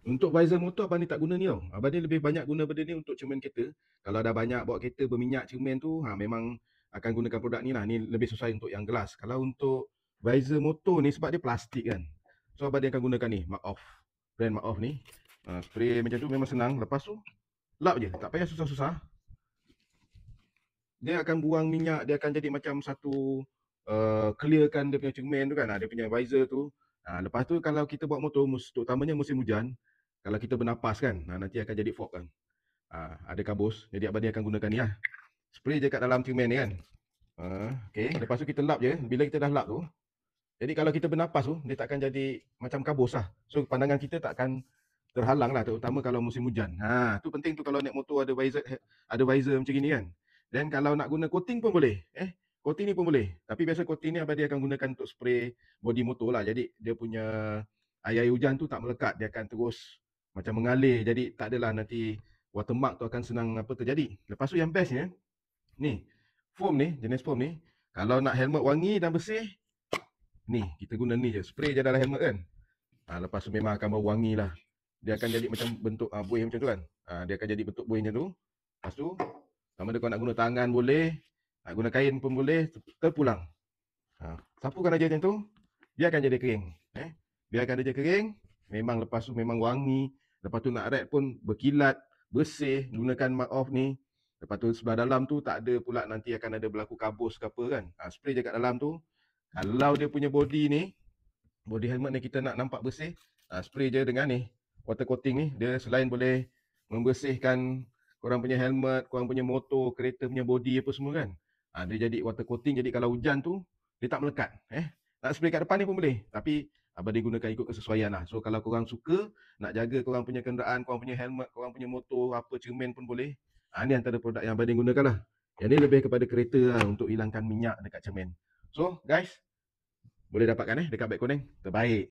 Untuk visor motor abang ni tak guna ni tau. Abang ni lebih banyak guna benda ni untuk cermin kereta. Kalau dah banyak bawa kereta berminyak cermin tu, memang akan gunakan produk ni lah. Ni lebih sesuai untuk yang gelas. Kalau untuk visor motor ni sebab dia plastik kan. So abang dia akan gunakan ni, Mark Off. Brand Mark Off ni. Spray macam tu memang senang. Lepas tu lap je, tak payah susah-susah. Dia akan buang minyak, dia akan jadi macam satu clearkan dia punya cermin tu kan, dia punya visor tu. Lepas tu kalau kita bawa motor, terutamanya musim hujan, kalau kita bernapas kan, nanti akan jadi fog kan. Ada kabus, jadi abang dia akan gunakan ni lah. Spray je kat dalam cermin ni kan. Okay, lepas tu kita lap je. Bila kita dah lap tu, jadi kalau kita bernapas tu, dia tak akan jadi macam kabus lah. So pandangan kita tak akan terhalang lah, terutama kalau musim hujan. Tu penting tu kalau naik motor ada visor macam ni kan. Dan kalau nak guna coating pun boleh. Coating ni pun boleh. Tapi biasa coating ni abang dia akan gunakan untuk spray body motor lah. Jadi dia punya air hujan tu tak melekat, dia akan terus macam mengalir. Jadi tak adalah nanti watermark tu akan senang terjadi. Lepas tu yang bestnya, ni foam ni, jenis foam ni, kalau nak helmet wangi dan bersih, ni kita guna ni je, spray je dalam helmet kan. Lepas tu memang akan bau wangi lah. Dia akan jadi macam bentuk buih macam tu kan. Dia akan jadi bentuk buih macam tu. Lepas tu, sama ada kau nak guna tangan boleh, nak guna kain pun boleh, terpulang. Sapukan aja macam tu, dia akan jadi kering. Dia akan jadi kering, memang lepas tu memang wangi. Lepas tu nak wrap pun berkilat, bersih, gunakan Mark Off ni. Lepas tu sebelah dalam tu tak ada pula nanti akan ada berlaku kabus ke apa kan. Spray je kat dalam tu. Kalau dia punya body ni, body helmet ni kita nak nampak bersih, spray je dengan ni, water coating ni. Dia selain boleh membersihkan korang punya helmet, korang punya motor, kereta punya body apa semua kan. Dia jadi water coating, jadi kalau hujan tu dia tak melekat. Nak spray kat depan ni pun boleh, tapi abang dia gunakan ikut kesesuaian lah. So kalau korang suka nak jaga korang punya kenderaan, korang punya helmet, korang punya motor, apa cermin pun boleh. Ni antara produk yang abang dia gunakan lah. Yang ni lebih kepada kereta lah, untuk hilangkan minyak dekat cermin. So guys, boleh dapatkan dekat Beg Koneng. Terbaik.